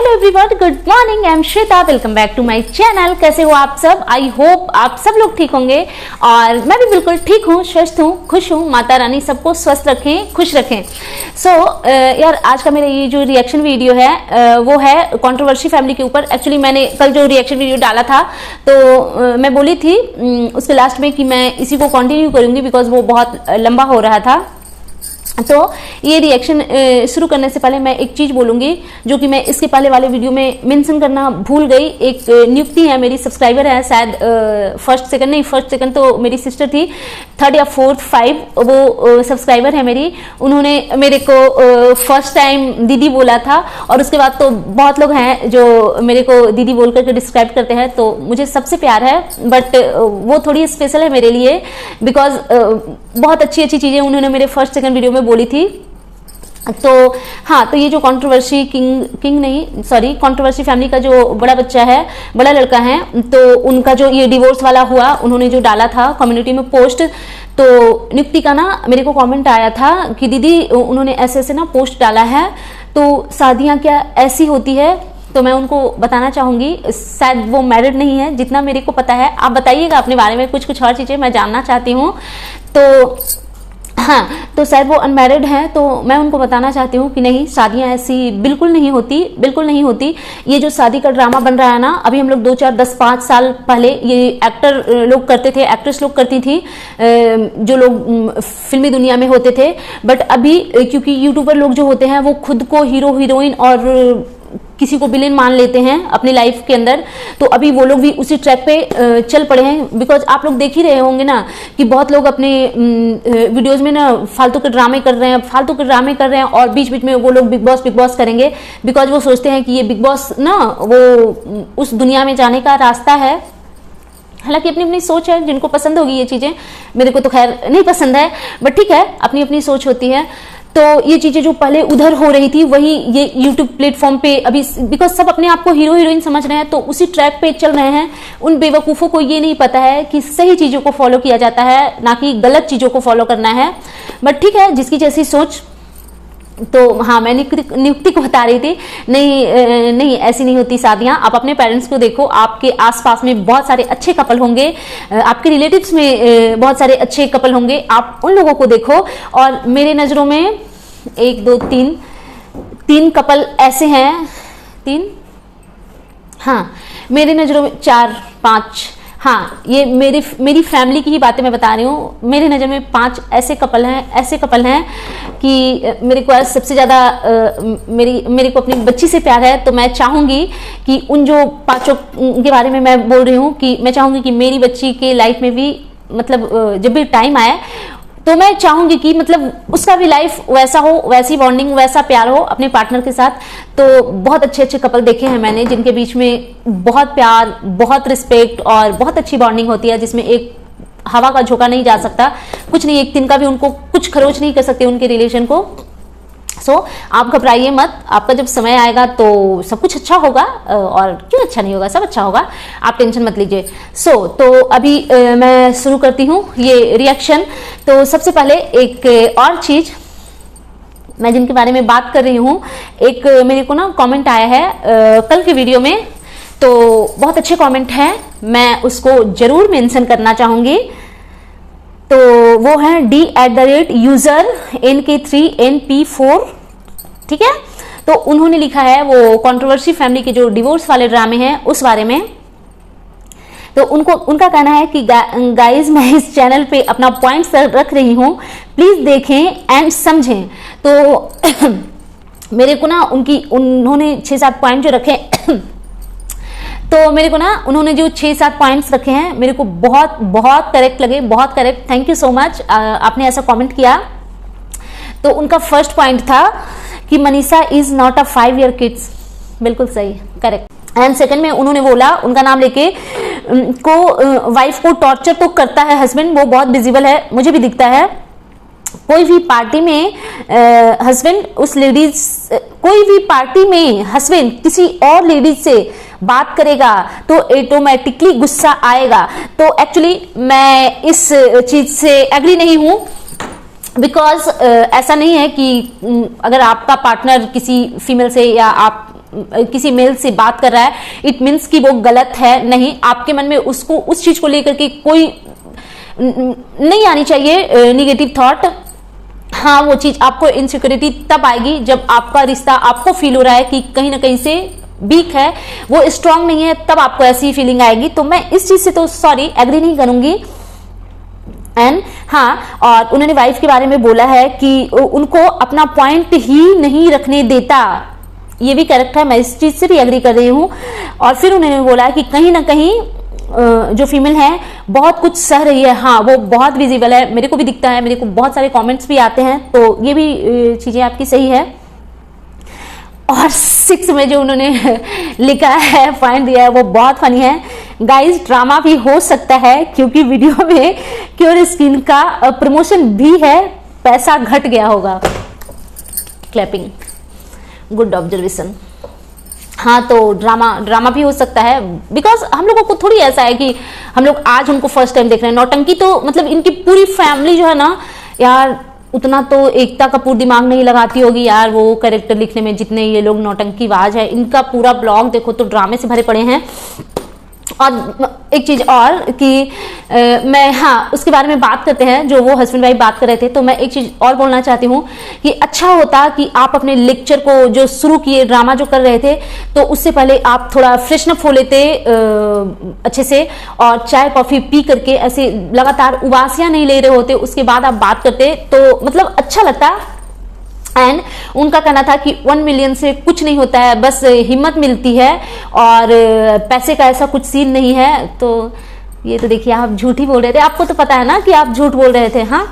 Hello everyone, good morning. I am Shweta, welcome back to my channel. कैसे हो आप सब? आई होप आप सब लोग ठीक होंगे और मैं भी बिल्कुल ठीक हूँ, स्वस्थ हूँ, खुश हूँ। माता रानी सबको स्वस्थ रखें, खुश रखें। यार आज का मेरा ये जो रिएक्शन वीडियो है वो है कंट्रोवर्सी फैमिली के ऊपर। एक्चुअली मैंने कल जो रिएक्शन वीडियो डाला था तो मैं बोली थी उसके लास्ट में कि मैं इसी को कंटिन्यू करूँगी बिकॉज वो बहुत लंबा हो रहा था। तो ये रिएक्शन शुरू करने से पहले मैं एक चीज बोलूंगी जो कि मैं इसके पहले वाले वीडियो में मेंशन करना भूल गई। एक नियुक्ति है, मेरी सब्सक्राइबर है, शायद फर्स्ट सेकंड तो मेरी सिस्टर थी, थर्ड या फोर्थ 5 वो सब्सक्राइबर है मेरी। उन्होंने मेरे को फर्स्ट टाइम दीदी बोला था और उसके बाद तो बहुत लोग हैं जो मेरे को दीदी बोल करके डिस्क्राइब करते हैं, तो मुझे सबसे प्यार है। बट वो थोड़ी स्पेशल है मेरे लिए बिकॉज बहुत अच्छी अच्छी चीजें उन्होंने मेरे फर्स्ट सेकंड वीडियो में बोली थी। तो हाँ, तो ये जो कंट्रोवर्सी कंट्रोवर्सी फैमिली का जो बड़ा बच्चा है, बड़ा लड़का है, तो उनका जो ये डिवोर्स वाला हुआ, उन्होंने जो डाला था कम्युनिटी में पोस्ट, तो नियुक्ति का ना मेरे को कमेंट आया था कि दीदी उन्होंने ऐसे ऐसे ना पोस्ट डाला है, तो शादियां क्या ऐसी होती है? तो मैं उनको बताना चाहूंगी, शायद वो मैरिड नहीं है जितना मेरे को पता है। आप बताइएगा अपने बारे में, कुछ और चीजें मैं जानना चाहती हूँ। तो हाँ, तो शायद वो अनमैरिड हैं, तो मैं उनको बताना चाहती हूँ कि नहीं, शादियां ऐसी बिल्कुल नहीं होती, बिल्कुल नहीं होती। ये जो शादी का ड्रामा बन रहा है ना, अभी हम लोग 2, 4, 10, 5 साल पहले ये एक्टर लोग करते थे, एक्ट्रेस लोग करती थी, जो लोग फिल्मी दुनिया में होते थे। बट अभी क्योंकि यूट्यूबर लोग जो होते हैं वो खुद को हीरो हीरोइन और किसी को विलेन मान लेते हैं अपनी लाइफ के अंदर, तो अभी वो लोग भी उसी ट्रैक पे चल पड़े हैं। बिकॉज आप लोग देख ही रहे होंगे ना कि बहुत लोग अपने वीडियोस में ना फालतू के ड्रामे कर रहे हैं और बीच बीच में वो लोग बिग बॉस करेंगे बिकॉज वो सोचते हैं कि ये बिग बॉस ना वो उस दुनिया में जाने का रास्ता है। हालांकि अपनी अपनी सोच है, जिनको पसंद होगी ये चीजें, मेरे को तो खैर नहीं पसंद है, बट ठीक है, अपनी अपनी सोच होती है। तो ये चीजें जो पहले उधर हो रही थी वही ये यूट्यूब प्लेटफॉर्म पे अभी, बिकॉज सब अपने आप को हीरो हीरोइन समझ रहे हैं, तो उसी ट्रैक पे चल रहे हैं। उन बेवकूफों को ये नहीं पता है कि सही चीजों को फॉलो किया जाता है, ना कि गलत चीजों को फॉलो करना है। बट ठीक है, जिसकी जैसी सोच। तो हाँ, मैं नियुक्ति को बता रही थी, नहीं ऐसी नहीं होती शादियां। आप अपने पेरेंट्स को देखो, आपके आसपास में बहुत सारे अच्छे कपल होंगे, आपके रिलेटिव्स में बहुत सारे अच्छे कपल होंगे, आप उन लोगों को देखो। और मेरे नजरों में 1, 2, 3 कपल ऐसे हैं, 3, हाँ मेरे नजरों में 4, 5, हाँ ये मेरी फैमिली की ही बातें मैं बता रही हूँ। मेरे नज़र में 5 ऐसे कपल हैं कि मेरे को आज सबसे ज़्यादा मेरे को अपनी बच्ची से प्यार है। तो मैं चाहूँगी कि उन जो 5 के बारे में मैं बोल रही हूँ कि मैं चाहूँगी कि मेरी बच्ची के लाइफ में भी, मतलब जब भी टाइम आए तो मैं चाहूंगी कि मतलब उसका भी लाइफ वैसा हो, वैसी बॉन्डिंग, वैसा प्यार हो अपने पार्टनर के साथ। तो बहुत अच्छे अच्छे कपल देखे हैं मैंने जिनके बीच में बहुत प्यार, बहुत रिस्पेक्ट और बहुत अच्छी बॉन्डिंग होती है, जिसमें एक हवा का झोंका नहीं जा सकता, कुछ नहीं, एक तिनका भी उनको कुछ खरोच नहीं कर सकते उनके रिलेशन को। आप घबराइए मत, आपका जब समय आएगा तो सब कुछ अच्छा होगा, और क्यों अच्छा नहीं होगा, सब अच्छा होगा, आप टेंशन मत लीजिए। तो अभी मैं शुरू करती हूँ ये रिएक्शन। तो सबसे पहले एक और चीज मैं जिनके बारे में बात कर रही हूँ, एक मेरे को ना कमेंट आया है कल के वीडियो में, तो बहुत अच्छे कमेंट हैं, मैं उसको जरूर मेंशन करना चाहूंगी। तो वो है D@user NK3NP4, ठीक है। तो उन्होंने लिखा है वो कंट्रोवर्सी फैमिली के जो डिवोर्स वाले ड्रामे हैं उस बारे में। तो उनका कहना है कि गाइज मैं इस चैनल पे अपना पॉइंट्स रख रही हूँ, प्लीज देखें एंड समझें। तो मेरे को ना उन्होंने 6-7 पॉइंट जो रखे तो मेरे को ना उन्होंने जो 6-7 पॉइंट्स रखे हैं मेरे को बहुत बहुत करेक्ट लगे, बहुत correct. Thank you so much, आपने ऐसा कमेंट किया। तो उनका फर्स्ट पॉइंट था कि Manisha is not a 5 year kids, बिल्कुल सही, करेक्ट। एंड सेकंड में उन्होंने बोला, उनका नाम लेके, वाइफ को टॉर्चर तो करता है हस्बैंड, वो बहुत विजिबल है, मुझे भी दिखता है। कोई भी पार्टी में हस्बैंड किसी और लेडीज से बात करेगा तो ऑटोमेटिकली गुस्सा आएगा। तो एक्चुअली मैं इस चीज से एग्री नहीं हूं, बिकॉज ऐसा नहीं है कि अगर आपका पार्टनर किसी फीमेल से या आप किसी मेल से बात कर रहा है इट मीन्स कि वो गलत है, नहीं। आपके मन में उसको उस चीज को लेकर के कोई नहीं आनी चाहिए निगेटिव थॉट। हाँ, वो चीज आपको इनसिक्योरिटी तब आएगी जब आपका रिश्ता आपको फील हो रहा है कि कहीं ना कहीं से वीक है, वो स्ट्रांग नहीं है, तब आपको ऐसी फीलिंग आएगी। तो मैं इस चीज से तो सॉरी एग्री नहीं करूंगी। एंड हाँ, और उन्होंने वाइफ के बारे में बोला है कि उनको अपना पॉइंट ही नहीं रखने देता, ये भी करेक्ट है, मैं इस चीज से भी एग्री कर रही हूँ। और फिर उन्होंने बोला कि कहीं ना कहीं जो फीमेल है बहुत कुछ सह रही है। हाँ, वो बहुत विजिबल है, मेरे को भी दिखता है, मेरे को बहुत सारे कमेंट्स भी आते हैं, तो ये भी चीजें आपकी सही है। और 6 में जो उन्होंने लिखा है, पॉइंट दिया है, वो बहुत फनी है। गाइस, ड्रामा भी हो सकता है क्योंकि वीडियो में क्योर स्किन का प्रमोशन भी है, पैसा घट गया होगा। Clapping, good observation. हाँ, तो ड्रामा भी हो सकता है, बिकॉज हम लोगों को थोड़ी ऐसा है कि हम लोग आज उनको फर्स्ट टाइम देख रहे हैं। नौटंकी तो मतलब इनकी पूरी फैमिली जो है ना यार, उतना तो एकता कपूर दिमाग नहीं लगाती होगी यार वो कैरेक्टर लिखने में, जितने ये लोग नौटंकीबाज है। इनका पूरा ब्लॉग देखो तो ड्रामे से भरे पड़े हैं। और एक चीज और कि मैं, हाँ, उसके बारे में बात करते हैं जो वो हस्बैंड वाइफ बात कर रहे थे, तो मैं एक चीज और बोलना चाहती हूँ कि अच्छा होता कि आप अपने लेक्चर को जो शुरू किए, ड्रामा जो कर रहे थे, तो उससे पहले आप थोड़ा फ्रेशन अप हो लेते अच्छे से, और चाय कॉफी पी करके ऐसे लगातार उबासियां नहीं ले रहे होते, उसके बाद आप बात करते तो मतलब अच्छा लगता। एंड उनका कहना था कि 1 मिलियन से कुछ नहीं होता है, बस हिम्मत मिलती है और पैसे का ऐसा कुछ सीन नहीं है। तो ये तो देखिए, आप झूठ ही बोल रहे थे, आपको तो पता है ना कि आप झूठ बोल रहे थे। हाँ,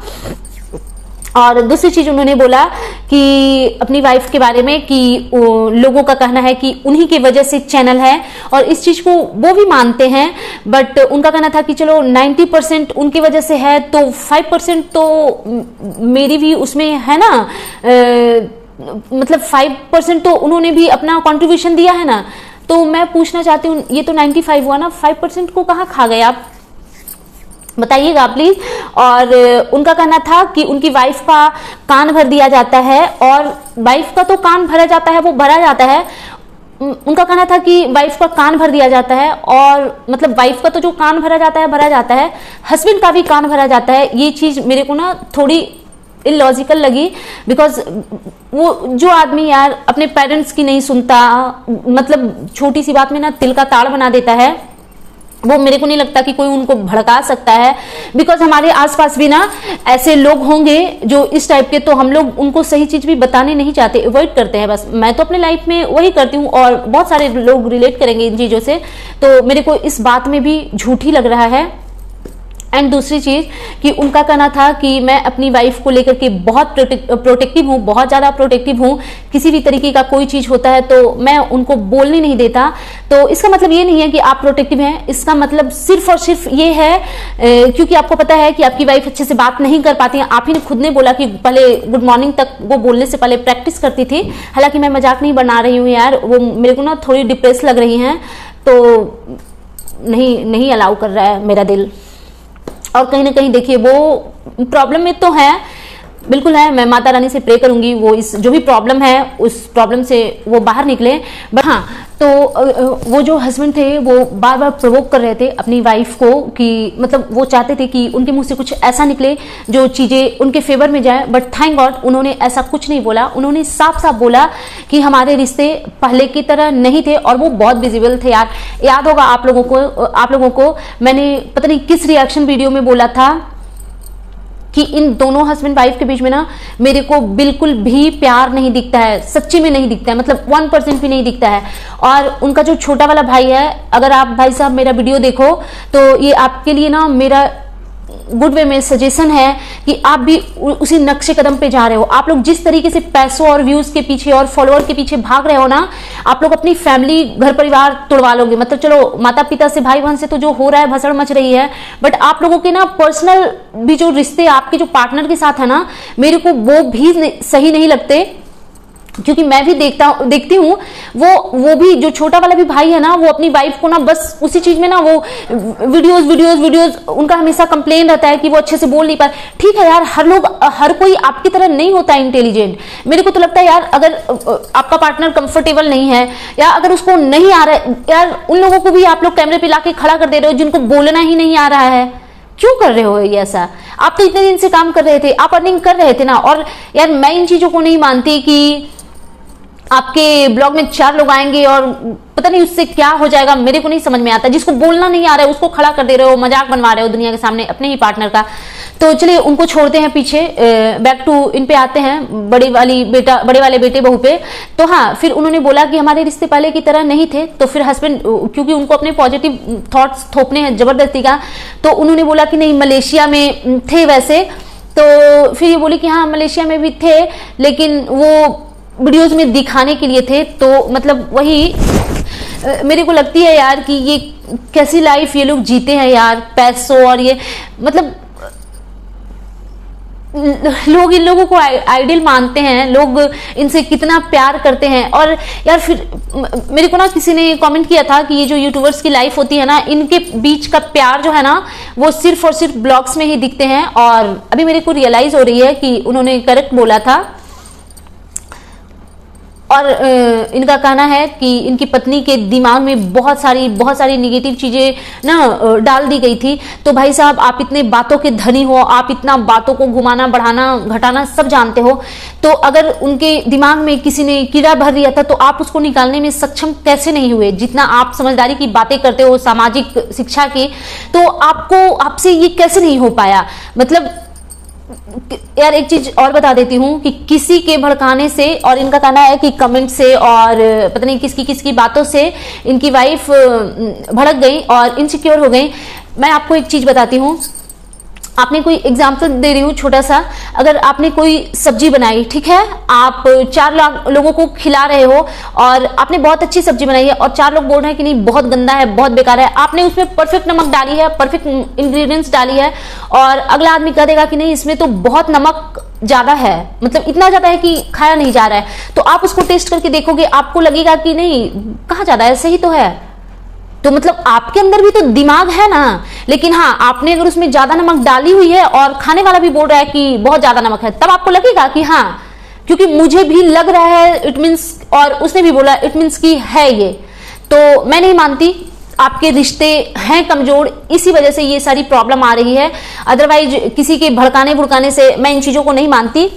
और दूसरी चीज उन्होंने बोला कि अपनी वाइफ के बारे में कि लोगों का कहना है कि उन्हीं की वजह से चैनल है, और इस चीज को वो भी मानते हैं, बट उनका कहना था कि चलो 90% उनकी वजह से है, तो 5% तो मेरी भी उसमें है ना, मतलब 5% तो उन्होंने भी अपना कंट्रीब्यूशन दिया है ना। तो मैं पूछना चाहती हूँ, ये तो 95 हुआ ना, 5% को कहाँ खा गए आप, बताइएगा प्लीज। और उनका कहना था कि उनकी वाइफ का कान भर दिया जाता है, और वाइफ का तो कान भरा जाता है, वो भरा जाता है। उनका कहना था कि वाइफ का कान भर दिया जाता है, और मतलब वाइफ का तो जो कान भरा जाता है, हस्बैंड का भी कान भरा जाता है। ये चीज मेरे को ना थोड़ी इलॉजिकल लगी, बिकॉज वो जो आदमी यार अपने पेरेंट्स की नहीं सुनता, मतलब छोटी सी बात में ना तिल का ताड़ बना देता है, वो मेरे को नहीं लगता कि कोई उनको भड़का सकता है। बिकॉज हमारे आसपास भी ना ऐसे लोग होंगे जो इस टाइप के, तो हम लोग उनको सही चीज भी बताने नहीं चाहते, अवॉइड करते हैं। बस मैं तो अपने लाइफ में वही करती हूँ, और बहुत सारे लोग रिलेट करेंगे इन चीजों से, तो मेरे को इस बात में भी झूठ ही लग रहा है। एंड दूसरी चीज कि उनका कहना था कि मैं अपनी वाइफ को लेकर के बहुत प्रोटेक्टिव हूँ, बहुत ज्यादा प्रोटेक्टिव हूँ, किसी भी तरीके का कोई चीज होता है तो मैं उनको बोलने नहीं देता। तो इसका मतलब ये नहीं है कि आप प्रोटेक्टिव हैं, इसका मतलब सिर्फ और सिर्फ ये है क्योंकि आपको पता है कि आपकी वाइफ अच्छे से बात नहीं कर पाती है। आप ही ने खुद ने बोला कि पहले गुड मॉर्निंग तक वो बोलने से पहले प्रैक्टिस करती थी। हालांकि मैं मजाक नहीं बना रही हूँ यार, वो मेरे को ना थोड़ी डिप्रेस लग रही हैं, तो नहीं अलाउ कर रहा है मेरा दिल। और कहीं ना कहीं देखिए वो प्रॉब्लम में तो है, बिल्कुल है। मैं माता रानी से प्रे करूंगी वो इस जो भी प्रॉब्लम है उस प्रॉब्लम से वो बाहर निकले। बट हाँ, तो वो जो हस्बैंड थे वो बार बार प्रोवोक कर रहे थे अपनी वाइफ को कि मतलब वो चाहते थे कि उनके मुंह से कुछ ऐसा निकले जो चीज़ें उनके फेवर में जाए। बट थैंक गॉड उन्होंने ऐसा कुछ नहीं बोला। उन्होंने साफ साफ बोला कि हमारे रिश्ते पहले की तरह नहीं थे, और वो बहुत विजिबल थे यार। याद होगा आप लोगों को मैंने पता नहीं किस रिएक्शन वीडियो में बोला था कि इन दोनों हस्बैंड वाइफ के बीच में ना मेरे को बिल्कुल भी प्यार नहीं दिखता है, सच्ची में नहीं दिखता है, मतलब 1% भी नहीं दिखता है। और उनका जो छोटा वाला भाई है, अगर आप भाई साहब मेरा वीडियो देखो तो ये आपके लिए ना मेरा गुड वे में सजेशन है कि आप भी उसी नक्शे कदम पे जा रहे हो। आप लोग जिस तरीके से पैसों और व्यूज के पीछे और फॉलोअर के पीछे भाग रहे हो ना, आप लोग अपनी फैमिली घर परिवार तोड़वा लोगे। मतलब चलो माता पिता से भाई बहन से तो जो हो रहा है भसड़ मच रही है, बट आप लोगों के ना पर्सनल भी जो रिश्ते आपके जो पार्टनर के साथ है ना, मेरे को वो भी सही नहीं लगते। क्योंकि मैं भी देखती हूँ, वो भी जो छोटा वाला भी भाई है ना, वो अपनी वाइफ को ना बस उसी चीज में ना वो वीडियोस उनका हमेशा कंप्लेन रहता है कि वो अच्छे से बोल नहीं पाए। ठीक है यार, हर कोई आपकी तरह नहीं होता इंटेलिजेंट। मेरे को तो लगता है यार, अगर आपका पार्टनर कंफर्टेबल नहीं है या अगर उसको नहीं आ रहा है यार, उन लोगों को भी आप लोग कैमरे पे लाके खड़ा कर दे रहे हो जिनको बोलना ही नहीं आ रहा है। क्यों कर रहे हो ये ऐसा? आप तो इतने दिन से काम कर रहे थे, आप अर्निंग कर रहे थे ना। और यार मैं इन चीजों को नहीं मानती कि आपके ब्लॉग में 4 लोग आएंगे और पता नहीं उससे क्या हो जाएगा, मेरे को नहीं समझ में आता। जिसको बोलना नहीं आ रहा है उसको खड़ा कर दे रहे हो, मजाक बनवा रहे हो दुनिया के सामने अपने ही पार्टनर का। तो चलिए उनको छोड़ते हैं पीछे, बैक टू इन पे आते हैं, बड़े वाले बेटे बहू पे। तो हाँ, फिर उन्होंने बोला कि हमारे रिश्ते पहले की तरह नहीं थे। तो फिर हस्बैंड, क्योंकि उनको अपने पॉजिटिव थॉट्स थोपने हैं जबरदस्ती का, तो उन्होंने बोला कि नहीं मलेशिया में थे वैसे। तो फिर ये बोली कि हाँ मलेशिया में भी थे, लेकिन वो वीडियोस में दिखाने के लिए थे। तो मतलब वही मेरे को लगती है यार कि ये कैसी लाइफ ये लोग जीते हैं यार, पैसों और ये मतलब लोग इन लोगों को आइडियल मानते हैं, लोग इनसे कितना प्यार करते हैं। और यार फिर मेरे को ना किसी ने कमेंट किया था कि ये जो यूट्यूबर्स की लाइफ होती है ना, इनके बीच का प्यार जो है ना वो सिर्फ और सिर्फ ब्लॉग्स में ही दिखते हैं। और अभी मेरे को रियलाइज हो रही है कि उन्होंने करेक्ट बोला था। और इनका कहना है कि इनकी पत्नी के दिमाग में बहुत सारी निगेटिव चीजें ना डाल दी गई थी। तो भाई साहब, आप इतने बातों के धनी हो, आप इतना बातों को घुमाना बढ़ाना घटाना सब जानते हो, तो अगर उनके दिमाग में किसी ने कीड़ा भर दिया था तो आप उसको निकालने में सक्षम कैसे नहीं हुए? जितना आप समझदारी की बातें करते हो, सामाजिक शिक्षा की, तो आपसे ये कैसे नहीं हो पाया? मतलब यार एक चीज और बता देती हूँ कि किसी के भड़काने से, और इनका कहना है कि कमेंट से और पता नहीं किसकी बातों से इनकी वाइफ भड़क गई और इनसिक्योर हो गई। मैं आपको एक चीज बताती हूँ, आपने कोई एग्जाम्पल दे रही हूँ छोटा सा। अगर आपने कोई सब्जी बनाई, ठीक है, आप 4 लोगों को खिला रहे हो और आपने बहुत अच्छी सब्जी बनाई है और 4 लोग बोल रहे हैं कि नहीं बहुत गंदा है, बहुत बेकार है। आपने उसमें परफेक्ट नमक डाली है, परफेक्ट इंग्रेडिएंट्स डाली है, और अगला आदमी कह देगा कि नहीं इसमें तो बहुत नमक ज्यादा है, मतलब इतना ज्यादा है कि खाया नहीं जा रहा है। तो आप उसको टेस्ट करके देखोगे, आपको लगेगा कि नहीं कहाँ ज्यादा है, सही तो है। तो मतलब आपके अंदर भी तो दिमाग है ना। लेकिन हाँ, आपने अगर उसमें ज्यादा नमक डाली हुई है और खाने वाला भी बोल रहा है कि बहुत ज्यादा नमक है, तब आपको लगेगा कि हाँ, क्योंकि मुझे भी लग रहा है इट मीन्स, और उसने भी बोला इट मीन्स की है ये। तो मैं नहीं मानती आपके रिश्ते हैं कमजोर, इसी वजह से ये सारी प्रॉब्लम आ रही है। अदरवाइज किसी के भड़काने से मैं इन चीजों को नहीं मानती।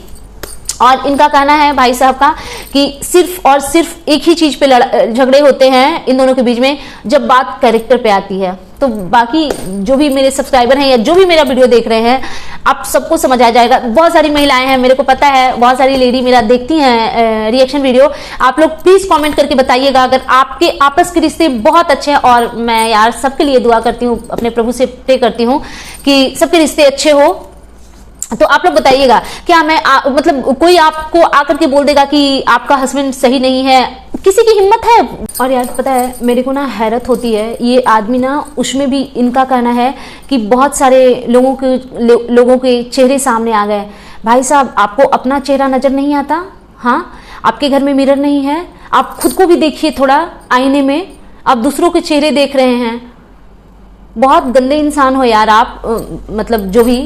और इनका कहना है भाई साहब का कि सिर्फ और सिर्फ एक ही चीज पे झगड़े होते हैं इन दोनों के बीच में, जब बात कैरेक्टर पे आती है। तो बाकी जो भी मेरे सब्सक्राइबर हैं या जो भी मेरा वीडियो देख रहे हैं, आप सबको समझ आ जाएगा। बहुत सारी महिलाएं हैं, मेरे को पता है, बहुत सारी लेडी मेरा देखती हैं रिएक्शन वीडियो। आप लोग प्लीज कमेंट करके बताइएगा अगर आपके आपस के रिश्ते बहुत अच्छे हैं। और मैं यार सबके लिए दुआ करती हूँ, अपने प्रभु से प्रे करती हूँ कि सबके रिश्ते अच्छे हो। तो आप लोग बताइएगा, क्या मैं मतलब कोई आपको आकर के बोल देगा कि आपका हस्बैंड सही नहीं है? किसी की हिम्मत है? और यार पता है मेरे को ना हैरत होती है, ये आदमी ना, उसमें भी इनका कहना है कि बहुत सारे लोगों के चेहरे सामने आ गए। भाई साहब, आपको अपना चेहरा नजर नहीं आता? हाँ, आपके घर में मिरर नहीं है? आप खुद को भी देखिए थोड़ा आईने में, आप दूसरों के चेहरे देख रहे हैं। बहुत गंदे इंसान हो यार आप। मतलब जो भी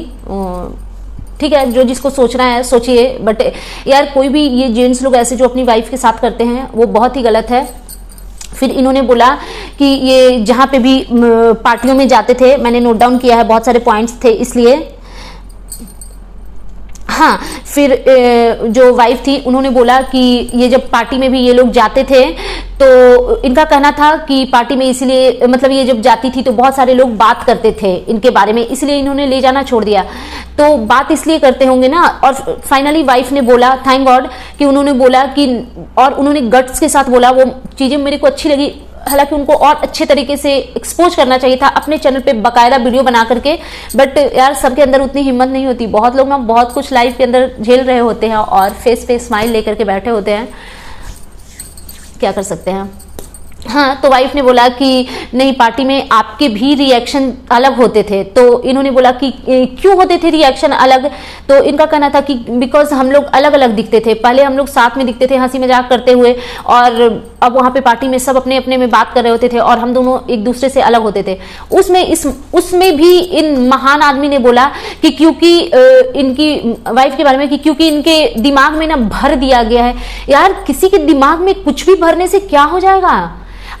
ठीक है, जो जिसको सोचना है सोचिए, बट यार कोई भी ये जेंट्स लोग ऐसे जो अपनी वाइफ के साथ करते हैं वो बहुत ही गलत है। फिर इन्होंने बोला कि ये जहाँ पे भी पार्टियों में जाते थे, मैंने नोट डाउन किया है, बहुत सारे पॉइंट्स थे इसलिए। हाँ, फिर जो वाइफ थी उन्होंने बोला कि ये जब पार्टी में भी ये लोग जाते थे तो इनका कहना था कि पार्टी में इसलिए, मतलब ये जब जाती थी तो बहुत सारे लोग बात करते थे इनके बारे में, इसलिए इन्होंने ले जाना छोड़ दिया। तो बात इसलिए करते होंगे ना। और फाइनली वाइफ ने बोला, थैंक गॉड कि उन्होंने बोला कि, और उन्होंने गट्स के साथ बोला, वो चीजें मेरे को अच्छी लगी। हालांकि उनको और अच्छे तरीके से एक्सपोज करना चाहिए था अपने चैनल पे बाकायदा वीडियो बना करके, बट यार सबके अंदर उतनी हिम्मत नहीं होती। बहुत लोग ना बहुत कुछ लाइफ के अंदर झेल रहे होते हैं और फेस पे स्माइल लेकर के बैठे होते हैं, क्या कर सकते हैं। हाँ, तो वाइफ ने बोला कि नहीं, पार्टी में आपके भी रिएक्शन अलग होते थे। तो इन्होंने बोला कि क्यों होते थे रिएक्शन अलग? तो इनका कहना था कि बिकॉज हम लोग अलग अलग दिखते थे, पहले हम लोग साथ में दिखते थे हंसी मजाक करते हुए, और अब वहाँ पे पार्टी में सब अपने अपने में बात कर रहे होते थे और हम दोनों एक दूसरे से अलग होते थे। उसमें भी इन महान आदमी ने बोला कि क्योंकि इनकी वाइफ के बारे में, कि क्योंकि इनके दिमाग में ना भर दिया गया है। यार, किसी के दिमाग में कुछ भी भरने से क्या हो जाएगा?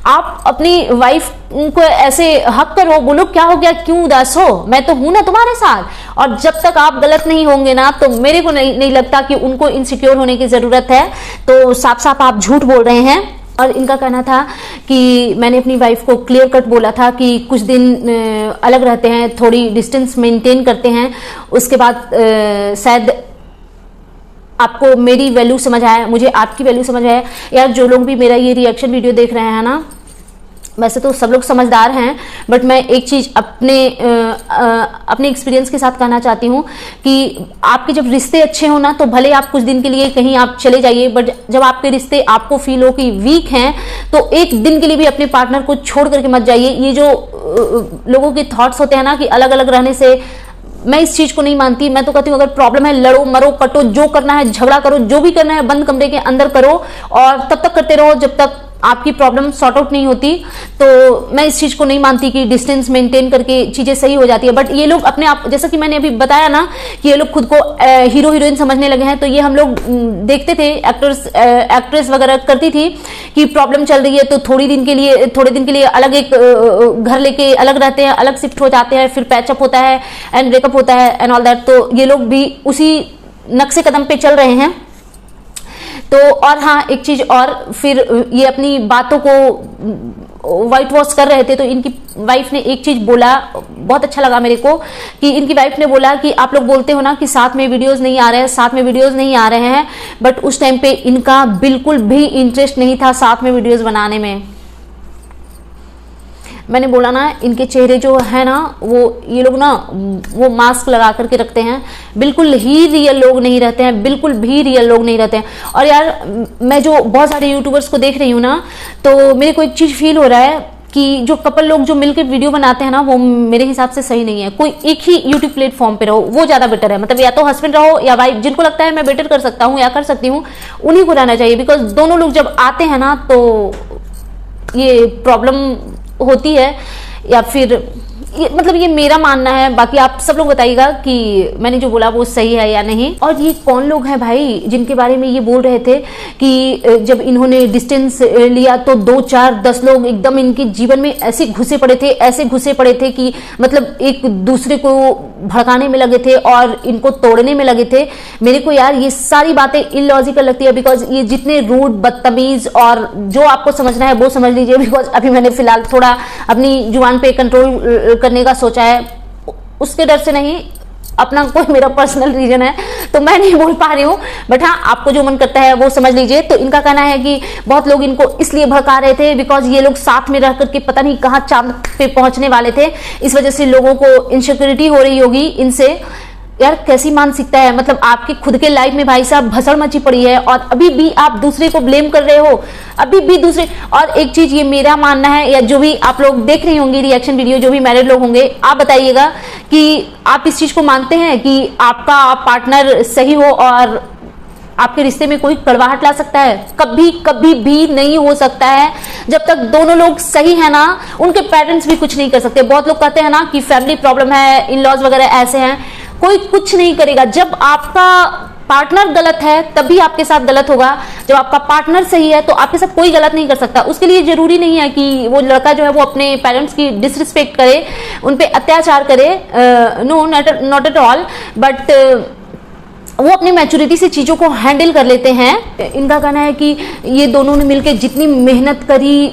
आप अपनी वाइफ को ऐसे हक करो, बोलो क्या हो गया, क्यों उदास हो, मैं तो हूं ना तुम्हारे साथ। और जब तक आप गलत नहीं होंगे ना, तो मेरे को नहीं लगता कि उनको इनसिक्योर होने की जरूरत है। तो साफ साफ आप झूठ बोल रहे हैं। और इनका कहना था कि मैंने अपनी वाइफ को क्लियर कट बोला था कि कुछ दिन अलग रहते हैं, थोड़ी डिस्टेंस मेंटेन करते हैं, उसके बाद शायद आपको मेरी वैल्यू समझ आया, मुझे आपकी वैल्यू समझ आया। यार, जो लोग भी मेरा ये रिएक्शन वीडियो देख रहे हैं ना, वैसे तो सब लोग समझदार हैं, बट मैं एक चीज अपने एक्सपीरियंस के साथ कहना चाहती हूँ कि आपके जब रिश्ते अच्छे हो ना, तो भले आप कुछ दिन के लिए कहीं आप चले जाइए, बट जब आपके रिश्ते आपको फील हो कि वीक हैं, तो एक दिन के लिए भी अपने पार्टनर को छोड़ करके मत जाइए। ये जो लोगों के थॉट्स होते हैं ना कि अलग अलग रहने से, मैं इस चीज को नहीं मानती। मैं तो कहती हूँ अगर प्रॉब्लम है, लड़ो मरो कटो, जो करना है झगड़ा करो, जो भी करना है बंद कमरे के अंदर करो, और तब तक करते रहो जब तक आपकी प्रॉब्लम सॉर्ट आउट नहीं होती। तो मैं इस चीज को नहीं मानती कि डिस्टेंस मेंटेन करके चीजें सही हो जाती है। बट ये लोग अपने आप, जैसा कि मैंने अभी बताया ना कि ये लोग खुद को हीरो हीरोइन समझने लगे हैं। तो ये हम लोग देखते थे, एक्ट्रेस वगैरह करती थी कि प्रॉब्लम चल रही है तो थोड़े दिन के लिए अलग एक घर लेके अलग रहते हैं, अलग शिफ्ट हो जाते हैं, फिर पैचअप होता है एंड ब्रेकअप होता है एंड ऑल दैट। तो ये लोग भी उसी नक्शे कदम पे चल रहे हैं। तो और हाँ, एक चीज और, फिर ये अपनी बातों को व्हाइट वॉश कर रहे थे। तो इनकी वाइफ ने एक चीज बोला, बहुत अच्छा लगा मेरे को, कि इनकी वाइफ ने बोला कि आप लोग बोलते हो ना कि साथ में वीडियोस नहीं आ रहे हैं, बट उस टाइम पे इनका बिल्कुल भी इंटरेस्ट नहीं था साथ में वीडियोस बनाने में। मैंने बोला ना, इनके चेहरे जो है ना, वो ये लोग ना वो मास्क लगा करके रखते हैं, बिल्कुल ही रियल लोग नहीं रहते हैं, बिल्कुल भी रियल लोग नहीं रहते हैं। और यार, मैं जो बहुत सारे यूट्यूबर्स को देख रही हूँ ना, तो मेरे को एक चीज फील हो रहा है कि जो कपल लोग जो मिलकर वीडियो बनाते हैं ना, वो मेरे हिसाब से सही नहीं है। कोई एक ही यूट्यूब प्लेटफॉर्म पे रहो, वो ज्यादा बेटर है। मतलब या तो हस्बैंड रहो या वाइफ, जिनको लगता है मैं बेटर कर सकता हूँ या कर सकती हूँ, उन्हीं को रहना चाहिए। बिकॉज दोनों लोग जब आते हैं ना, तो ये प्रॉब्लम होती है। या फिर मतलब ये मेरा मानना है, बाकी आप सब लोग बताइएगा कि मैंने जो बोला वो सही है या नहीं। और ये कौन लोग हैं भाई जिनके बारे में ये बोल रहे थे कि जब इन्होंने डिस्टेंस लिया तो 2 4 10 लोग एकदम इनके जीवन में ऐसे घुसे पड़े थे कि मतलब एक दूसरे को भड़काने में लगे थे और इनको तोड़ने में लगे थे। मेरे को यार ये सारी बातें इलॉजिकल लगती है। बिकॉज ये जितने रूड, बदतमीज, और जो आपको समझना है वो समझ लीजिए। बिकॉज अभी मैंने फिलहाल थोड़ा अपनी जुबान पे कंट्रोल करने का सोचा है, उसके डर से नहीं, अपना कोई मेरा पर्सनल रीजन है तो मैं नहीं बोल पा रही हूँ। बट हाँ, आपको जो मन करता है वो समझ लीजिए। तो इनका कहना है कि बहुत लोग इनको इसलिए भड़का रहे थे बिकॉज ये लोग साथ में रह करके पता नहीं कहाँ चांद पे पहुंचने वाले थे, इस वजह से लोगों को इनसिक्योरिटी हो रही होगी इनसे। यार, कैसी मानसिकता है? मतलब आपके खुद के लाइफ में भाई साहब भसड़ मची पड़ी है और अभी भी आप दूसरे को ब्लेम कर रहे हो, अभी भी दूसरे। और एक चीज ये मेरा मानना है, या जो भी आप लोग देख रही होंगी रिएक्शन वीडियो, जो भी मैरिड लोग होंगे, आप बताइएगा कि आप इस चीज को मानते हैं कि आपका पार्टनर सही हो और आपके रिश्ते में कोई कड़वाहट ला सकता है? कभी कभी भी नहीं हो सकता है। जब तक दोनों लोग सही है ना, उनके पेरेंट्स भी कुछ नहीं कर सकते। बहुत लोग कहते हैं ना कि फैमिली प्रॉब्लम है, इन लॉज वगैरह ऐसे हैं, कोई कुछ नहीं करेगा। जब आपका पार्टनर गलत है तभी आपके साथ गलत होगा, जब आपका पार्टनर सही है तो आपके साथ कोई गलत नहीं कर सकता। उसके लिए जरूरी नहीं है कि वो लड़का जो है वो अपने पेरेंट्स की डिसरिस्पेक्ट करे, उन पे अत्याचार करे, no not at all, but वो अपनी मैच्योरिटी से चीजों को हैंडल कर लेते हैं। इनका कहना है कि ये दोनों ने मिलकर जितनी मेहनत करी,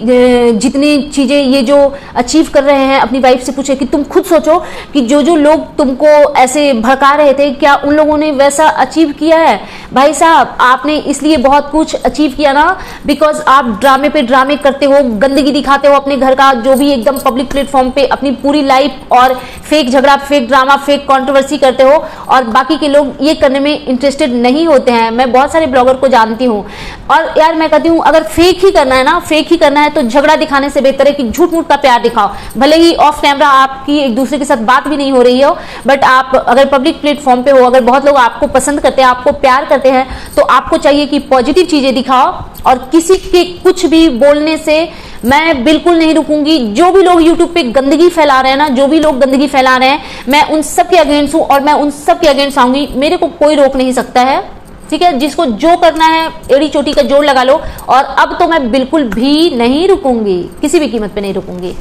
जितनी चीजें ये जो अचीव कर रहे हैं, अपनी वाइफ से पूछे कि तुम खुद सोचो कि जो जो लोग तुमको ऐसे भड़का रहे थे, क्या उन लोगों ने वैसा अचीव किया है? भाई साहब, आपने इसलिए बहुत कुछ अचीव किया ना बिकॉज आप ड्रामे पे ड्रामे करते हो, गंदगी दिखाते हो अपने घर का, जो भी एकदम पब्लिक प्लेटफॉर्म पे अपनी पूरी लाइफ, और फेक झगड़ा, फेक ड्रामा, फेक कंट्रोवर्सी करते हो, और बाकी के लोग ये करने में में इंटरेस्टेड नहीं होते हैं। मैं बहुत सारे ब्लॉगर को जानती हूँ, और यार मैं कहती हूँ अगर फेक ही करना है ना, फेक ही करना है तो झगड़ा दिखाने से बेहतर है कि झूठ मूठ का प्यार दिखाओ। भले ही ऑफ कैमरा आपकी एक दूसरे के साथ बात भी नहीं हो रही हो, बट आप अगर पब्लिक प्लेटफॉर्म पे हो, अगर बहुत लोग आपको पसंद करते हैं, आपको प्यार करते हैं, तो आपको चाहिए कि पॉजिटिव चीजें दिखाओ। और किसी के कुछ भी बोलने से मैं बिल्कुल नहीं रुकूंगी। जो भी लोग यूट्यूब पे गंदगी फैला रहे हैं ना, जो भी लोग गंदगी फैला रहे हैं, मैं उन सब के अगेंस्ट हूं और मैं उन सब के अगेंस्ट आऊंगी। मेरे को कोई रोक नहीं सकता है, ठीक है। जिसको जो करना है एड़ी चोटी का जोड़ लगा लो। और अब तो मैं बिल्कुल भी नहीं रुकूंगी, किसी भी कीमत पे नहीं रुकूंगी।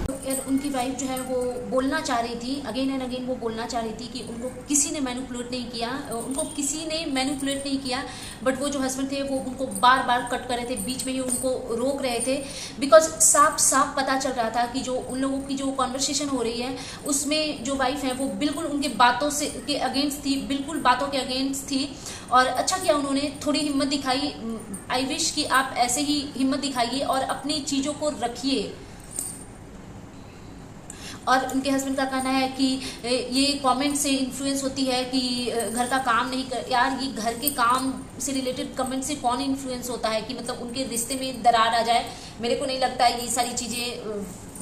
उनकी वाइफ जो है वो बोलना चाह रही थी, अगेन एंड अगेन वो बोलना चाह रही थी कि उनको किसी ने मैनिपुलेट नहीं किया, उनको किसी ने मैनिपुलेट नहीं किया। बट वो जो हस्बैंड थे वो उनको बार बार कट कर रहे थे, बीच में ही उनको रोक रहे थे, बिकॉज साफ साफ पता चल रहा था कि जो उन लोगों की जो कॉन्वर्सेशन हो रही है उसमें जो वाइफ है वो बिल्कुल उनके बातों से के अगेंस्ट थी, बिल्कुल बातों के अगेंस्ट थी। और अच्छा किया उन्होंने थोड़ी हिम्मत दिखाई। आई विश कि आप ऐसे ही हिम्मत दिखाइए और अपनी चीज़ों को रखिए। और उनके हस्बैंड का कहना है कि ये कमेंट से इन्फ्लुएंस होती है कि घर का काम नहीं कर। यार ये घर के काम से रिलेटेड कमेंट से कौन इन्फ्लुएंस होता है कि मतलब उनके रिश्ते में दरार आ जाए। मेरे को नहीं लगता है ये सारी चीज़ें,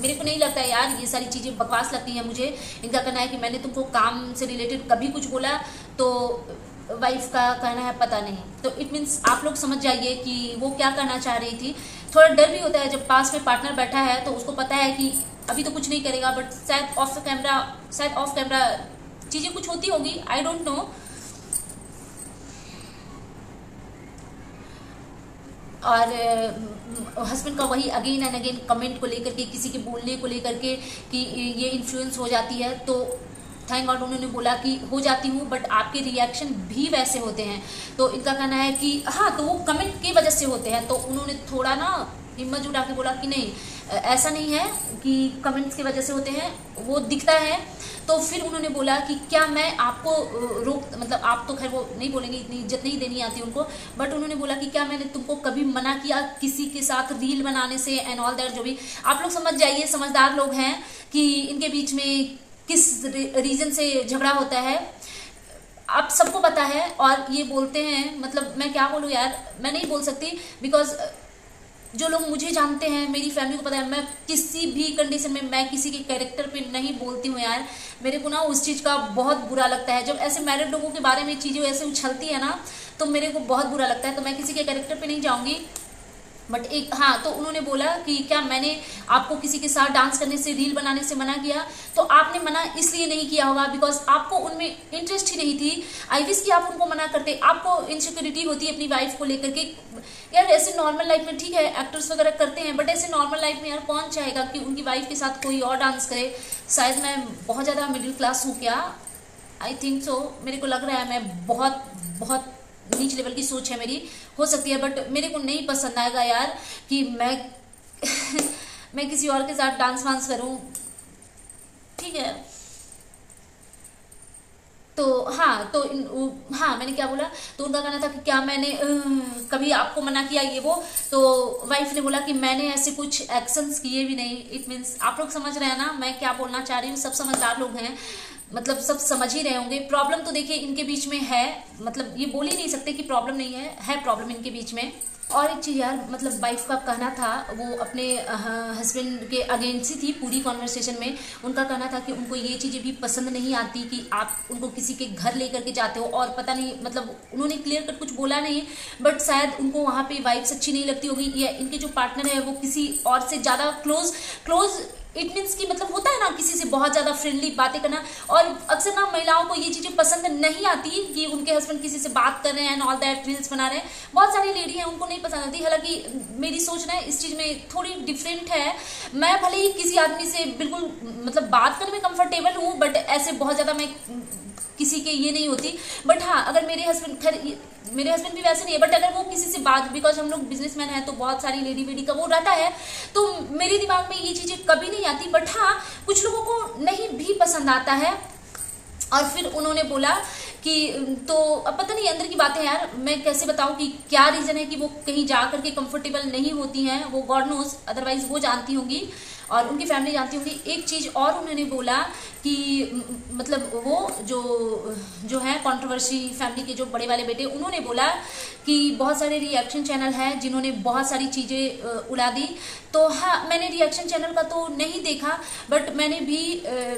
मेरे को नहीं लगता है यार ये सारी चीज़ें बकवास लगती हैं मुझे। इनका कहना है कि मैंने तुमको काम से रिलेटेड कभी कुछ बोला, तो वाइफ का कहना है पता नहीं। तो इट मीन्स आप लोग समझ जाइए कि वो क्या कहना चाह रही थी। थोड़ा डर भी होता है जब पास में पार्टनर बैठा है, तो उसको पता है कि अभी तो कुछ नहीं करेगा, बट शायद ऑफ कैमरा चीजें कुछ होती होगी, आई डोंट नो। और हस्बैंड का वही अगेन एंड अगेन कमेंट को लेकर के, किसी के बोलने को लेकर के कि ये इन्फ्लुएंस हो जाती है। तो थैंक गॉड उन्होंने बोला कि हो जाती हूँ, बट आपके रिएक्शन भी वैसे होते हैं। तो इनका कहना है कि हाँ, तो वो कमेंट की वजह से होते हैं। तो उन्होंने थोड़ा ना हिम्मत जुटा के बोला कि नहीं, ऐसा नहीं है कि कमेंट्स की वजह से होते हैं, वो दिखता है। तो फिर उन्होंने बोला कि क्या मैं आपको मतलब आप तो खैर वो नहीं बोलेंगे, इतनी इज्जत नहीं देनी आती उनको, बट उन्होंने बोला कि क्या मैंने तुमको कभी मना किया किसी के साथ रील बनाने से एंड ऑल दैट। जो भी आप लोग समझ जाइए, समझदार लोग हैं कि इनके बीच में किस रीजन से झगड़ा होता है, आप सबको पता है। और ये बोलते हैं, मतलब मैं क्या बोलूँ यार, मैं नहीं बोल सकती, बिकॉज जो लोग मुझे जानते हैं, मेरी फैमिली को पता है, मैं किसी भी कंडीशन में मैं किसी के कैरेक्टर पे नहीं बोलती हूँ यार। मेरे को ना उस चीज़ का बहुत बुरा लगता है जब ऐसे मैरिड लोगों के बारे में चीज़ें ऐसे उछलती है ना, तो मेरे को बहुत बुरा लगता है। तो मैं किसी के कैरेक्टर पे नहीं जाऊँगी। बट एक हाँ, तो उन्होंने बोला कि क्या मैंने आपको किसी के साथ डांस करने से, रील बनाने से मना किया? तो आपने मना इसलिए नहीं किया होगा बिकॉज आपको उनमें इंटरेस्ट ही नहीं थी। आई विश कि आप उनको मना करते। आपको इनसिक्योरिटी होती है अपनी वाइफ को लेकर के। यार ऐसे नॉर्मल लाइफ में ठीक है एक्टर्स वगैरह करते हैं, बट ऐसे नॉर्मल लाइफ में यार कौन चाहेगा कि उनकी वाइफ के साथ कोई और डांस करे? शायद मैं बहुत ज़्यादा मिडिल क्लास हूँ क्या? I think so. मेरे को लग रहा है मैं बहुत बहुत नीच लेवल की सोच है मेरी, हो सकती है, बट मेरे को नहीं पसंद आएगा यार कि मैं मैं किसी और के साथ डांस वांस करूं, ठीक है। तो हाँ, तो हाँ, मैंने क्या बोला, तो उनका कहना था कि क्या मैंने कभी आपको मना किया ये वो। तो वाइफ ने बोला कि मैंने ऐसे कुछ एक्शंस किए भी नहीं। इट मीन्स आप लोग समझ रहे हैं ना मैं क्या बोलना चाह रही हूँ। सब समझदार लोग हैं, मतलब सब समझ ही रहे होंगे। प्रॉब्लम तो देखिए इनके बीच में है, मतलब ये बोल ही नहीं सकते कि प्रॉब्लम नहीं है प्रॉब्लम इनके बीच में। और एक चीज़ यार, मतलब वाइफ का कहना था वो अपने हस्बैंड के अगेंस्ट ही थी पूरी कॉन्वर्सेशन में। उनका कहना था कि उनको ये चीज़ें भी पसंद नहीं आती कि आप उनको किसी के घर लेकर के जाते हो। और पता नहीं, मतलब उन्होंने क्लियर कट कुछ बोला नहीं, बट शायद उनको वहाँ पे वाइफ्स अच्छी नहीं लगती होगी, या इनके जो पार्टनर है वो किसी और से ज़्यादा क्लोज इट मीन्स की, मतलब होता है ना किसी से बहुत ज़्यादा फ्रेंडली बातें करना। और अक्सर ना महिलाओं को ये चीज़ें पसंद नहीं आती कि उनके हस्बैंड किसी से बात कर रहे हैं एंड ऑल दैट, रील्स बना रहे हैं। बहुत सारी लेडी हैं उनको नहीं पसंद आती। हालांकि मेरी सोच ना इस चीज़ में थोड़ी डिफरेंट है। मैं भले ही किसी आदमी से बिल्कुल मतलब बात करने में कंफर्टेबल हूँ, बट ऐसे बहुत ज़्यादा मैं किसी के ये नहीं होती। बट हाँ, अगर मेरे हस्बैंड, खैर मेरे हस्बैंड भी वैसे नहीं है, बट अगर वो किसी से बात, बिकॉज हम लोग बिजनेसमैन हैं तो बहुत सारी लेडी वेडी का वो रहता है, तो मेरे दिमाग में ये चीज़ें कभी नहीं आती। बट हाँ, कुछ लोगों को नहीं भी पसंद आता है। और फिर उन्होंने बोला कि तो अब पता नहीं अंदर की बातें यार, मैं कैसे बताऊं कि क्या रीज़न है कि वो कहीं जा करके कंफर्टेबल नहीं होती हैं, वो गॉड नोज, अदरवाइज वो जानती होंगी। और उनकी फैमिली जानती होंगी। एक चीज़ और उन्होंने बोला कि मतलब वो जो है कंट्रोवर्सी फैमिली के जो बड़े वाले बेटे, उन्होंने बोला कि बहुत सारे रिएक्शन चैनल हैं जिन्होंने बहुत सारी चीज़ें उड़ा दी। तो हाँ, मैंने रिएक्शन चैनल का तो नहीं देखा, बट मैंने भी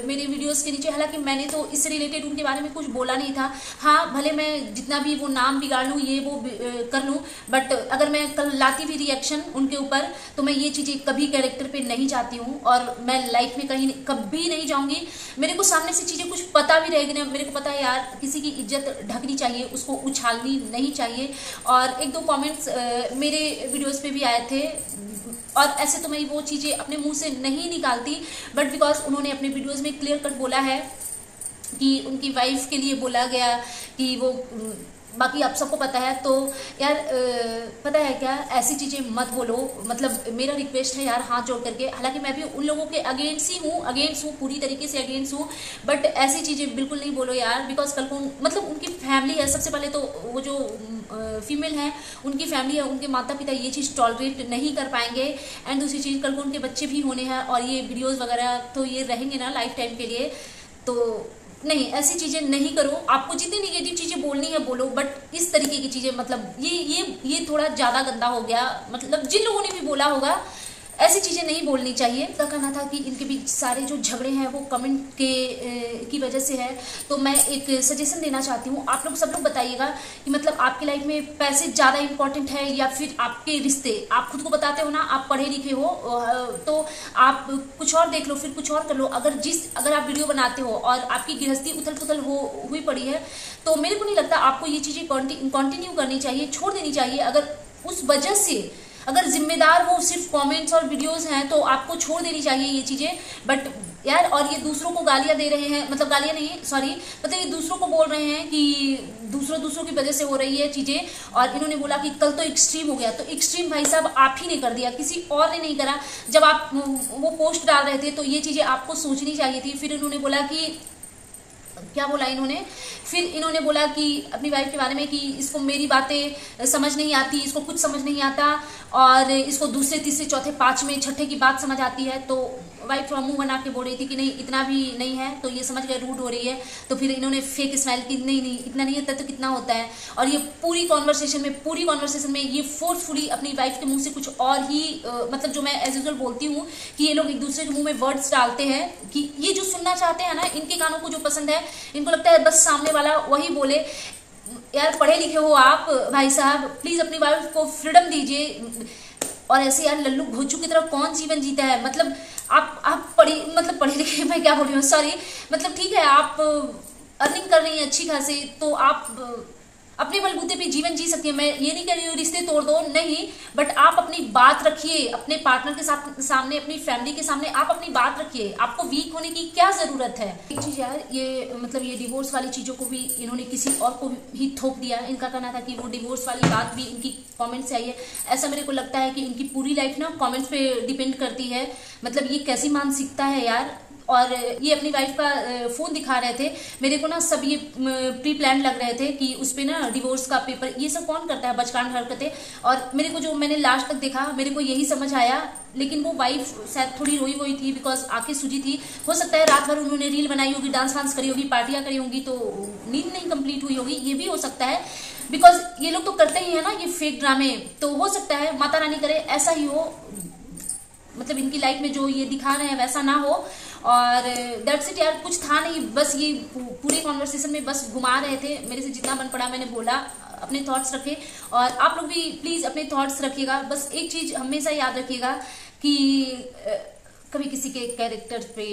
मेरे वीडियोस के नीचे, हालांकि मैंने तो इससे रिलेटेड उनके बारे में कुछ बोला नहीं था। हाँ, भले मैं जितना भी वो नाम बिगाड़ लूँ, ये वो कर लूँ, बट अगर मैं कल लाती भी रिएक्शन उनके ऊपर तो मैं ये चीज़ें कभी कैरेक्टर पे नहीं चाहती हूँ, और मैं लाइफ में कहीं कभी नहीं जाऊँगी। मेरे को सामने से चीज़ें कुछ पता भी रहेगी ना, मेरे को पता है यार किसी की इज्जत ढकनी चाहिए, उसको उछालनी नहीं चाहिए। और एक दो कमेंट्स मेरे वीडियोस पे भी आए थे, और ऐसे तो मैं वो चीज़ें अपने मुंह से नहीं निकालती, बट बिकॉज उन्होंने अपने वीडियोस में क्लियर कट बोला है कि उनकी वाइफ के लिए बोला गया कि वो, बाकी आप सबको पता है। तो यार पता है क्या, ऐसी चीज़ें मत बोलो, मतलब मेरा रिक्वेस्ट है यार हाथ जोड़ करके। हालांकि मैं भी उन लोगों के अगेंस्ट हूँ, पूरी तरीके से अगेंस्ट हूँ, बट ऐसी चीज़ें बिल्कुल नहीं बोलो यार, बिकॉज कल को मतलब उनकी फैमिली है, सबसे पहले तो वो जो फीमेल है उनकी फैमिली है, उनके माता पिता ये चीज़ टॉलरेट नहीं कर पाएंगे। एंड दूसरी चीज़, कल को उनके बच्चे भी होने हैं, और ये वीडियोज़ वगैरह तो ये रहेंगे ना लाइफ टाइम के लिए। तो नहीं, ऐसी चीज़ें नहीं करो। आपको जितनी निगेटिव चीज़ें बोलनी है बोलो, बट इस तरीके की चीज़ें, मतलब ये थोड़ा ज़्यादा गंदा हो गया। मतलब जिन लोगों ने भी बोला होगा, ऐसी चीज़ें नहीं बोलनी चाहिए। तो कहना था कि इनके बीच सारे जो झगड़े हैं वो कमेंट की वजह से है। तो मैं एक सजेशन देना चाहती हूँ, आप लोग सब लोग बताइएगा कि मतलब आपकी लाइफ में पैसे ज़्यादा इंपॉर्टेंट है या फिर आपके रिश्ते। आप खुद को बताते हो ना, आप पढ़े लिखे हो, तो आप कुछ और देख लो, फिर कुछ और कर लो। अगर आप वीडियो बनाते हो और आपकी गृहस्थी उथल पुथल हुई पड़ी है, तो मेरे को नहीं लगता आपको ये चीज़ें कंटिन्यू करनी चाहिए, छोड़ देनी चाहिए। अगर उस वजह से अगर जिम्मेदार वो सिर्फ कमेंट्स और वीडियोस हैं, तो आपको छोड़ देनी चाहिए ये चीज़ें। बट यार, और ये दूसरों को गालियां दे रहे हैं, मतलब गालियां नहीं, सॉरी, मतलब ये दूसरों को बोल रहे हैं कि दूसरों की वजह से हो रही है चीज़ें। और इन्होंने बोला कि कल तो एक्सट्रीम हो गया, तो एक्सट्रीम भाई साहब आप ही ने कर दिया, किसी और ने नहीं करा। जब आप वो पोस्ट डाल रहे थे तो ये चीज़ें आपको सोचनी चाहिए थी। फिर इन्होंने बोला कि, क्या बोला इन्होंने, फिर इन्होंने बोला कि अपनी वाइफ के बारे में कि इसको मेरी बातें समझ नहीं आती, इसको कुछ समझ नहीं आता, और इसको दूसरे तीसरे चौथे पांचवें छठे की बात समझ आती है। तो वाइफ मुंह बना के बोल रही थी कि नहीं इतना भी नहीं है, तो ये समझ गए रूड हो रही है। तो फिर इन्होंने फेक स्माइल की, नहीं इतना नहीं होता तो कितना होता है। और ये पूरी कॉन्वर्सेशन में ये फोर्सफुली अपनी वाइफ के मुंह से कुछ और ही मतलब जो मैं एज यूजुअल बोलती हूँ कि ये लोग एक दूसरे के मुंह में वर्ड्स डालते हैं कि ये जो सुनना चाहते हैं ना, इनके कानों को जो पसंद है, इनको लगता है बस सामने वाला वही बोले। यार पढ़े लिखे हो आप भाई साहब, प्लीज अपनी वाइफ को फ्रीडम दीजिए। और ऐसे यार लल्लू भोचू की तरह कौन जीवन जीता है? मतलब आप पढ़े लिखे, मैं क्या बोल रही हूँ, सॉरी, मतलब ठीक है आप अर्निंग कर रही हैं अच्छी खासी, तो आप अपने बलबूते पे जीवन जी सकती है। मैं ये नहीं कह रही हूँ रिश्ते तोड़ दो, नहीं, बट आप अपनी बात रखिए अपने पार्टनर के सामने, अपनी फैमिली के सामने आप अपनी बात रखिए। आपको वीक होने की क्या जरूरत है? एक चीज यार, ये मतलब ये डिवोर्स वाली चीजों को भी इन्होंने किसी और को ही थोप दिया। इनका कहना था कि वो डिवोर्स वाली बात भी इनकी कमेंट से आई है। ऐसा मेरे को लगता है कि इनकी पूरी लाइफ ना कमेंट्स पे डिपेंड करती है। मतलब ये कैसी मानसिकता है यार। और ये अपनी वाइफ का फोन दिखा रहे थे, मेरे को ना सब ये प्री प्लान लग रहे थे कि उस पे ना डिवोर्स का पेपर, ये सब कौन करता है बचकान हरकतें। और मेरे को जो मैंने लास्ट तक देखा, मेरे को यही समझ आया, लेकिन वो वाइफ शायद थोड़ी रोई थी, बिकॉज आंखें सूजी थी। हो सकता है रात भर उन्होंने रील बनाई होगी, डांस वांस करी होगी, पार्टियां करी होंगी, तो नींद नहीं कंप्लीट हुई होगी, ये भी हो सकता है। बिकॉज ये लोग तो करते ही है ना ये फेक ड्रामे, तो हो सकता है माता रानी करे ऐसा ही हो, मतलब इनकी लाइफ में जो ये दिखा रहे हैं वैसा ना हो। और दैट्स इट यार, कुछ था नहीं, बस ये पूरे कॉन्वर्सेशन में बस घुमा रहे थे। मेरे से जितना बन पड़ा मैंने बोला, अपने थॉट्स रखे, और आप लोग भी प्लीज अपने थॉट्स रखिएगा। बस एक चीज हमेशा याद रखिएगा कि कभी किसी के कैरेक्टर पे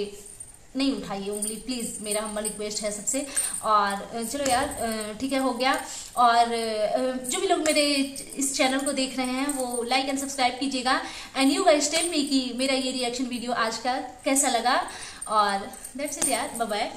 नहीं उठाइए उंगली, प्लीज, मेरा हम्बल रिक्वेस्ट है सबसे। और चलो यार ठीक है, हो गया। और जो भी लोग मेरे इस चैनल को देख रहे हैं वो लाइक एंड सब्सक्राइब कीजिएगा। And you guys tell me कि मेरा ये रिएक्शन वीडियो आज का कैसा लगा। और दैट्स इट यार, बाय बाय।